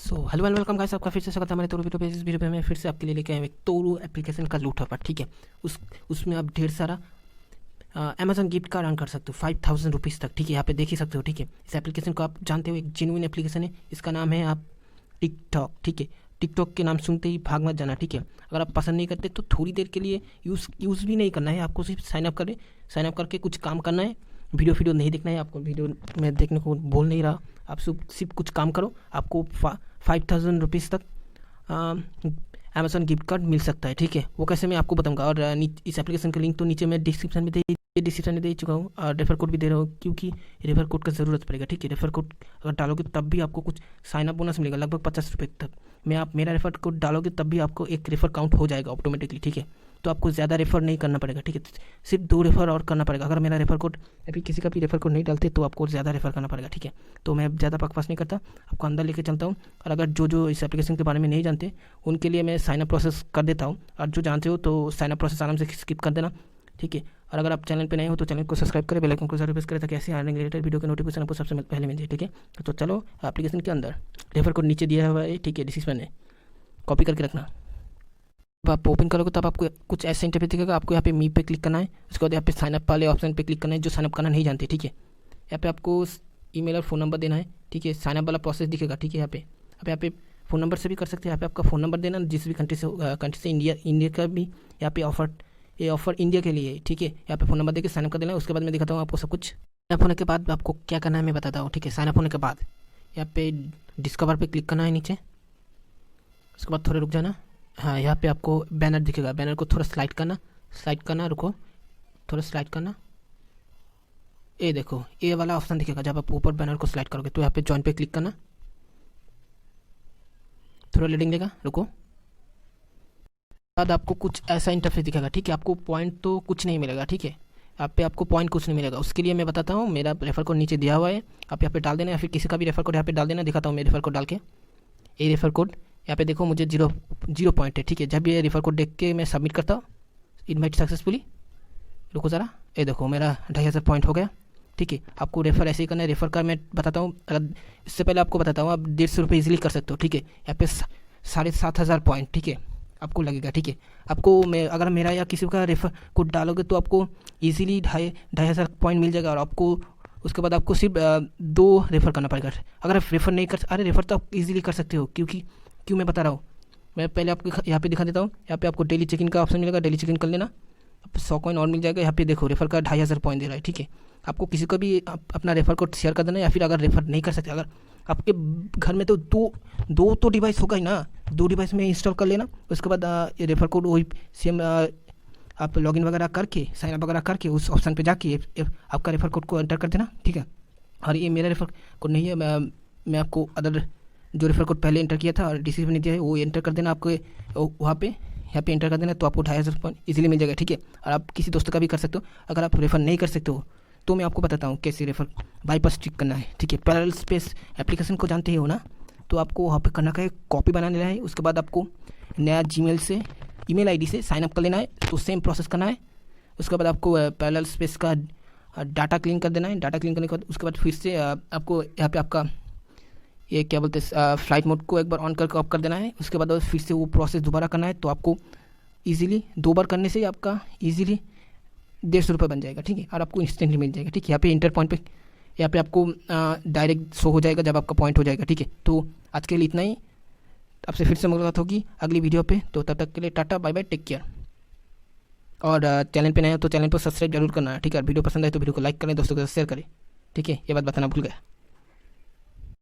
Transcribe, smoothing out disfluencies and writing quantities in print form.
Hello and welcome guys, आपका फिर से स्वागत है हमारे तोरू वीडियो पे। इस वीडियो पे मैं फिर से आपके लिए लेके आया एक तोरू एप्लीकेशन का लूट ऑफर। ठीक है, उसमें आप ढेर सारा अमेजन गिफ्ट कार्ड अर्न कर सकते हो 5000 रुपीज़ तक। ठीक है, यहाँ पे देख ही सकते हो। ठीक है, इस एप्लीकेशन को आप जानते हो, एक जेन्युइन एप्लीकेशन है। इसका नाम है आप टिकटॉक। ठीक है, टिकटॉक के नाम सुनते ही भाग मत जाना। ठीक है, अगर आप पसंद नहीं करते तो थोड़ी देर के लिए यूज़ भी नहीं करना है आपको, सिर्फ साइन अप करके कुछ काम करना है। वीडियो नहीं देखना है आपको, वीडियो में देखने को बोल नहीं रहा, आप सिर्फ कुछ काम करो, आपको 5000 रुपीज़ तक अमेजन गिफ्ट कार्ड मिल सकता है। ठीक है, वो कैसे मैं आपको बताऊंगा। और इस एप्लीकेशन का लिंक तो नीचे मैं डिस्क्रिप्शन में दे चुका हूँ, और रेफर कोड भी दे रहा हूँ, क्योंकि रेफर कोड का ज़रूरत पड़ेगा। ठीक है, रेफर कोड अगर डालोगे तब भी आपको कुछ साइन अप बोनस मिलेगा, लगभग 50 रुपये तक। मेरा रेफर कोड डालोगे तब भी आपको एक रेफर काउंट हो जाएगा ऑटोमेटिकली। ठीक है, तो आपको ज़्यादा रेफर नहीं करना पड़ेगा। ठीक है, सिर्फ 2 रेफर और करना पड़ेगा। अगर मेरा रेफर कोड अभी किसी का भी रेफर कोड नहीं डालते तो आपको ज़्यादा रेफर करना पड़ेगा। ठीक है, तो मैं ज़्यादा बकवास नहीं करता, आपको अंदर लेके चलता हूँ। और अगर जो इस एप्लीकेशन के बारे में नहीं जानते उनके लिए मैं साइन अप प्रोसेस कर देता हूँ, और जो जानते हो तो साइन अप प्रोसेस आराम से स्किप कर देना। ठीक है, और अगर आप चैनल पे नए हो तो चैनल को सब्सक्राइब करें, बेल आइकन को जरूर प्रेस करें, ताकि ऐसे अर्निंग रिलेटेड वीडियो के नोटिफिकेशन आपको सबसे पहले मिल जाए। ठीक है, तो चलो एप्लीकेशन के अंदर रेफर कोड नीचे दिया हुआ है। ठीक है, डिस्क्रिप्शन में कॉपी करके रखना। जब आप ओपन करोगे तब आपको कुछ ऐसा इंटरफेस दिखेगा। आपको यहाँ पे मी पे क्लिक करना है, उसके बाद यहाँ पे साइन अप वाले ऑप्शन पे क्लिक करना है, जो साइन अप करना नहीं जानते। ठीक है, यहाँ पे आपको ईमेल और फ़ोन नंबर देना है। ठीक है, साइन अप वाला प्रोसेस दिखेगा। ठीक है, यहाँ पे फ़ोन नंबर से भी कर सकते हैं। यहाँ पे आपका फ़ोन नंबर देना, जिस भी कंट्री से इंडिया का भी यहाँ पे ये ऑफर इंडिया के लिए है। ठीक है, यहाँ पे फ़ोन नंबर देकर साइन अप कर देना है। उसके बाद मैं दिखाता हूँ आपको सब कुछ। साइन अप होने के बाद आपको क्या करना है मैं बताता हूँ। ठीक है, साइन अप होने के बाद यहाँ पे डिस्कवर पे क्लिक करना है नीचे, उसके बाद थोड़ा रुक जाना। हाँ, यहाँ पे आपको बैनर दिखेगा, बैनर को थोड़ा स्लाइड करना, रुको, थोड़ा स्लाइड करना। ये देखो, ये वाला ऑप्शन दिखेगा। जब आप ऊपर बैनर को स्लाइड करोगे तो यहाँ पे जॉइन पे क्लिक करना, थोड़ा लीडिंग लेगा, रुको। बाद आपको कुछ ऐसा इंटरफेस दिखेगा। ठीक है, आपको पॉइंट तो कुछ नहीं मिलेगा। ठीक है, यहाँ पे आपको पॉइंट कुछ नहीं मिलेगा। उसके लिए मैं बताता हूँ, मेरा रेफर कोड नीचे दिया हुआ है, आप यहाँ पे डाल देना, या फिर किसी का भी रेफर कोड यहाँ पे डाल देना। दिखाता हूँ मैं रेफर कोड डाल के। ये रेफर कोड यहाँ पे देखो, मुझे जीरो पॉइंट है। ठीक है, जब ये रेफर कोड देख के मैं सबमिट करता हूँ, इनवाइट सक्सेसफुली, रुको ज़रा, ये देखो मेरा 2500 पॉइंट हो गया। ठीक है, आपको रेफर ऐसे ही करना है। रेफर का मैं बताता हूँ, अगर इससे पहले आपको बताता हूँ, आप 150 रुपये ईजिली कर सकते हो। ठीक है, यहाँ पे 7500 पॉइंट ठीक है आपको लगेगा। ठीक है, आपको अगर मेरा या किसी का रेफर कोड डालोगे तो आपको ईजिली 2500 पॉइंट मिल जाएगा। और आपको उसके बाद आपको सिर्फ 2 रेफर करना पड़ेगा। अगर आप रेफर नहीं कर, अरे रेफर तो आप ईजिली कर सकते हो, क्यों मैं बता रहा हूँ। मैं पहले आपको यहाँ पे दिखा देता हूँ। यहाँ पे आपको डेली चेक इन का ऑप्शन मिलेगा, डेली चेक इन कर लेना, आपको 100 कॉइन और मिल जाएगा। यहाँ पे देखो रेफर का 2500 पॉइंट दे रहा है। ठीक है, आपको किसी को भी अपना रेफर कोड शेयर कर देना, या फिर अगर रेफर नहीं कर सकते, अगर आपके घर में तो दो तो डिवाइस होगा ही ना, 2 डिवाइस में इंस्टॉल कर लेना। उसके बाद ये रेफर कोड वही सेम आप लॉगिन वगैरह करके, साइन अप वगैरह करके उस ऑप्शन पे जाके आपका रेफर कोड को एंटर कर देना। ठीक है, और ये मेरा रेफर कोड नहीं है, मैं आपको अदर जो रेफर कोड पहले एंटर किया था और डिस्क्रिप्शन में दिया है वो एंटर कर देना। आपको वहाँ पे यहाँ पे एंटर कर देना, तो आपको 2500 पॉइंट ईजिली मिल जाएगा। ठीक है, और आप किसी दोस्त का भी कर सकते हो। अगर आप रेफर नहीं कर सकते हो तो मैं आपको बताता हूँ कैसे रेफर बाईपास ट्रिक करना है। ठीक है, पैरेलल स्पेस एप्लीकेशन को जानते ही हो ना, तो आपको वहाँ पे करना है, कॉपी बनाना है। उसके बाद आपको नया जीमेल से ईमेल आईडी से साइन अप कर लेना है, तो सेम प्रोसेस करना है। उसके बाद आपको पैरेलल स्पेस का डाटा क्लीन कर देना है। डाटा क्लीन करने के बाद उसके बाद फिर से आपको यहाँ पे आपका ये क्या बोलते हैं फ्लाइट मोड को एक बार ऑन करके ऑफ कर देना है। उसके बाद फिर से वो प्रोसेस दोबारा करना है, तो आपको ईजिली 2 बार करने से आपका ईजिली 150 रुपये बन जाएगा। ठीक है, और आपको इंस्टेंटली मिल जाएगा। ठीक है, यहाँ पे इंटर पॉइंट पे यहाँ पे आपको डायरेक्ट शो हो जाएगा जब आपका पॉइंट हो जाएगा। ठीक है, तो आज के लिए इतना ही, आपसे फिर से मुलाकात होगी अगली वीडियो पे। तो तब तक के लिए टाटा बाय बाय, टेक केयर। और चैनल पे नए हो तो चैनल को सब्सक्राइब जरूर करना है। ठीक है, वीडियो पसंद आए तो वीडियो को लाइक करें, दोस्तों के साथ शेयर करें। ठीक है, ये बात बताना भूल गया।